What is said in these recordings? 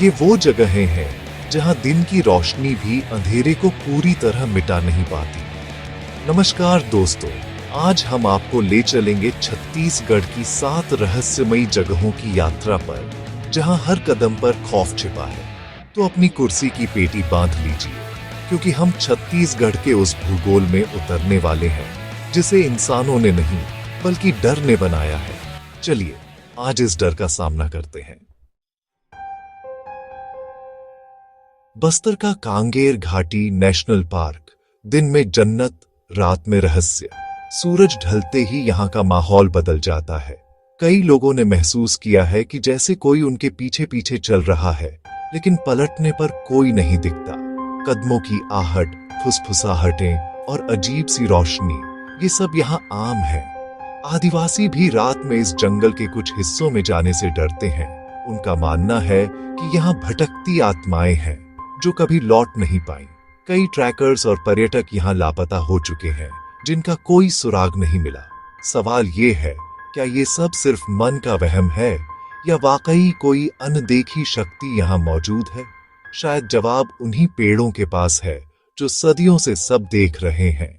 ये वो जगहें हैं जहां दिन की रोशनी भी अंधेरे को पूरी तरह मिटा नहीं पाती। नमस्कार दोस्तों, आज हम आपको ले चलेंगे छत्तीसगढ़ की 7 रहस्यमयी जगहों की यात्रा पर, जहां हर कदम पर खौफ छिपा है। तो अपनी कुर्सी की पेटी बांध लीजिए, क्योंकि हम छत्तीसगढ़ के उस भूगोल में उतरने वाले हैं जिसे इंसानों ने नहीं बल्कि डर ने बनाया है। चलिए आज इस डर का सामना करते हैं। बस्तर का कांगेर घाटी नेशनल पार्क, दिन में जन्नत, रात में रहस्य। सूरज ढलते ही यहाँ का माहौल बदल जाता है। कई लोगों ने महसूस किया है कि जैसे कोई उनके पीछे पीछे चल रहा है, लेकिन पलटने पर कोई नहीं दिखता। कदमों की आहट, फुसफुसाहटें और अजीब सी रोशनी, ये सब यहाँ आम है। आदिवासी भी रात में इस जंगल के कुछ हिस्सों में जाने से डरते हैं। उनका मानना है कि यहाँ भटकती आत्माएं हैं जो कभी लौट नहीं पाई। कई ट्रैकर्स और पर्यटक यहाँ लापता हो चुके हैं, जिनका कोई सुराग नहीं मिला। सवाल ये है, क्या ये सब सिर्फ मन का वहम है या वाकई कोई अनदेखी शक्ति यहाँ मौजूद है? शायद जवाब उन्हीं पेड़ों के पास है जो सदियों से सब देख रहे हैं।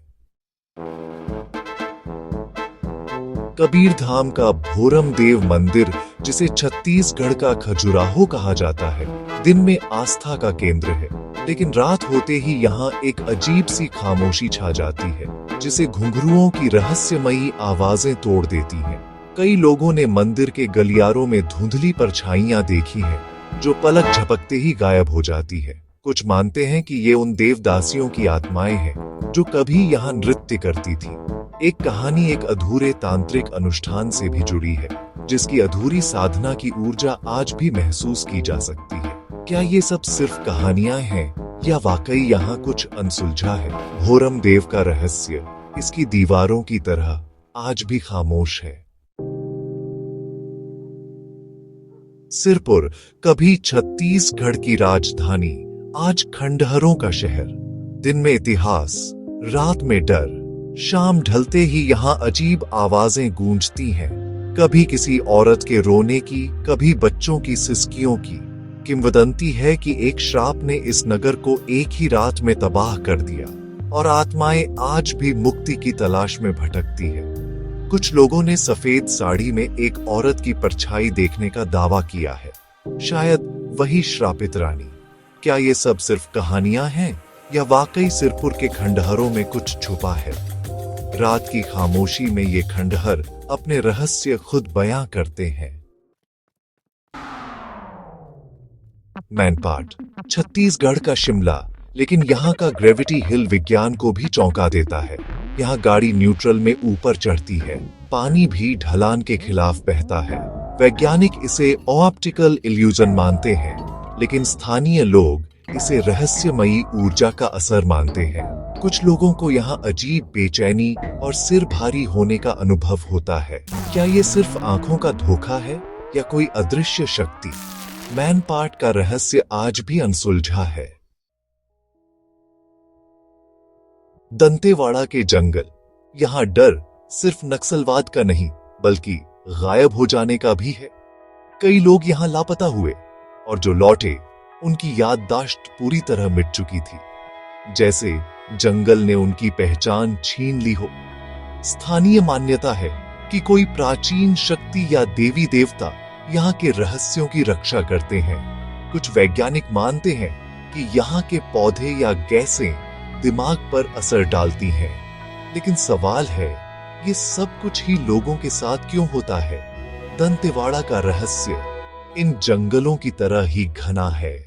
कबीरधाम का भोरम देव मंदिर, जिसे छत्तीसगढ़ का खजुराहो कहा जाता है, दिन में आस्था का केंद्र है, लेकिन रात होते ही यहाँ एक अजीब सी खामोशी छा जाती है, जिसे घुंघरुओं की रहस्यमयी आवाजें तोड़ देती हैं। कई लोगों ने मंदिर के गलियारों में धुंधली परछाइयां देखी हैं, जो पलक झपकते ही गायब हो जाती है। कुछ मानते हैं कि ये उन देवदासियों की आत्माएं हैं जो कभी यहाँ नृत्य करती थी। एक कहानी एक अधूरे तांत्रिक अनुष्ठान से भी जुड़ी है, जिसकी अधूरी साधना की ऊर्जा आज भी महसूस की जा सकती है। क्या ये सब सिर्फ कहानियां हैं या वाकई यहाँ कुछ अनसुलझा है? भोरम देव का रहस्य इसकी दीवारों की तरह आज भी खामोश है। सिरपुर, कभी छत्तीसगढ़ की राजधानी, आज खंडहरों का शहर। दिन में इतिहास, रात में डर। शाम ढलते ही यहाँ अजीब आवाजें गूंजती हैं, कभी किसी औरत के रोने की, कभी बच्चों की सिसकियों की। किंवदंती है कि एक श्राप ने इस नगर को एक ही रात में तबाह कर दिया और आत्माएं आज भी मुक्ति की तलाश में भटकती है। कुछ लोगों ने सफेद साड़ी में एक औरत की परछाई देखने का दावा किया है, शायद वही श्रापित रानी। क्या ये सब सिर्फ कहानियां हैं या वाकई सिरपुर के खंडहरों में कुछ छुपा है? रात की खामोशी में ये खंडहर अपने रहस्य खुद बयां करते हैं। मैनपाट, छत्तीसगढ़ का शिमला, लेकिन यहाँ का ग्रेविटी हिल विज्ञान को भी चौंका देता है। यहाँ गाड़ी न्यूट्रल में ऊपर चढ़ती है, पानी भी ढलान के खिलाफ बहता है। वैज्ञानिक इसे ऑप्टिकल इल्यूजन मानते हैं, लेकिन स्थानीय लोग इसे रहस्यमयी ऊर्जा का असर मानते हैं। कुछ लोगों को यहाँ अजीब बेचैनी और सिर भारी होने का अनुभव होता है। क्या ये सिर्फ आंखों का धोखा है या कोई अदृश्य शक्ति? मैनपाट का रहस्य आज भी अनसुलझा है। दंतेवाड़ा के जंगल, यहाँ डर सिर्फ नक्सलवाद का नहीं बल्कि गायब हो जाने का भी है। कई लोग यहाँ लापता हुए और जो लौटे उनकी याददाश्त पूरी तरह मिट चुकी थी, जैसे जंगल ने उनकी पहचान छीन ली हो। स्थानीय मान्यता है कि कोई प्राचीन शक्ति या देवी देवता यहाँ के रहस्यों की रक्षा करते हैं। कुछ वैज्ञानिक मानते हैं कि यहाँ के पौधे या गैसें दिमाग पर असर डालती हैं, लेकिन सवाल है, ये सब कुछ ही लोगों के साथ क्यों होता है? दंतेवाड़ा का रहस्य इन जंगलों की तरह ही घना है।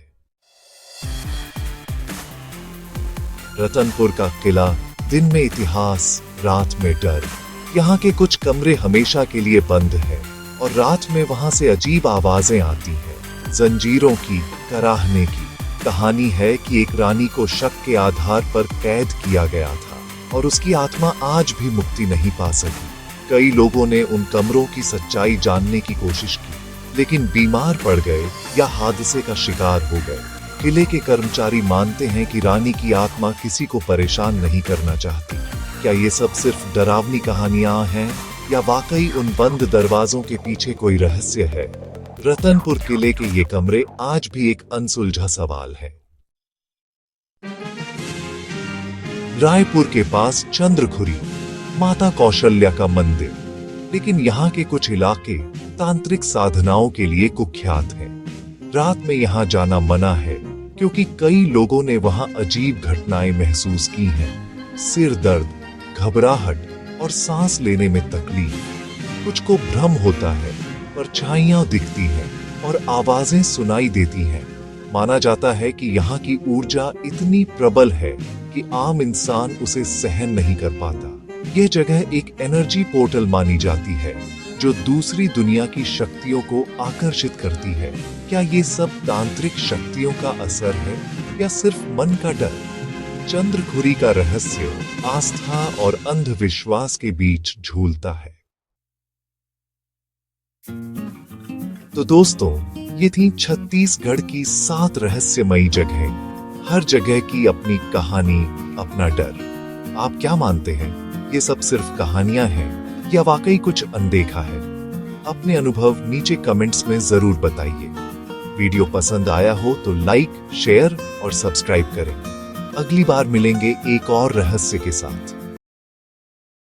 रतनपुर का किला, दिन में इतिहास, रात में डर। यहाँ के कुछ कमरे हमेशा के लिए बंद हैं और रात में वहां से अजीब आवाजें आती हैं, जंजीरों की, कराहने की। कहानी है कि एक रानी को शक के आधार पर कैद किया गया था और उसकी आत्मा आज भी मुक्ति नहीं पा सकी। कई लोगों ने उन कमरों की सच्चाई जानने की कोशिश की, लेकिन बीमार पड़ गए या हादसे का शिकार हो गए। किले के कर्मचारी मानते हैं कि रानी की आत्मा किसी को परेशान नहीं करना चाहती। क्या ये सब सिर्फ डरावनी कहानियां हैं या वाकई उन बंद दरवाजों के पीछे कोई रहस्य है? रतनपुर किले के ये कमरे आज भी एक अनसुलझा सवाल है। रायपुर के पास चंद्रखुरी, माता कौशल्या का मंदिर, लेकिन यहाँ के कुछ इलाके तांत्रिक साधनाओं के लिए कुख्यात हैं। रात में यहाँ जाना मना है क्योंकि कई लोगों ने वहाँ अजीब घटनाएं महसूस की हैं। सिर दर्द, घबराहट और सांस लेने में तकलीफ। कुछ को भ्रम होता है, परछाइयां दिखती हैं और आवाजें सुनाई देती हैं। माना जाता है कि यहाँ की ऊर्जा इतनी प्रबल है कि आम इंसान उसे सहन नहीं कर पाता। यह जगह एक एनर्जी पोर्टल मानी जाती है जो दूसरी दुनिया की शक्तियों को आकर्षित करती है। क्या ये सब तांत्रिक शक्तियों का असर है या सिर्फ मन का डर? चंद्रखुरी का रहस्य आस्था और अंधविश्वास के बीच झूलता है। तो दोस्तों, ये थी छत्तीसगढ़ की 7 रहस्यमयी जगहें। हर जगह की अपनी कहानी, अपना डर। आप क्या मानते हैं? ये सब सिर्फ कहानियां हैं या वाकई कुछ अनदेखा है? अपने अनुभव नीचे कमेंट्स में जरूर बताइए। वीडियो पसंद आया हो तो लाइक, शेयर और सब्सक्राइब करें। अगली बार मिलेंगे एक और रहस्य के साथ।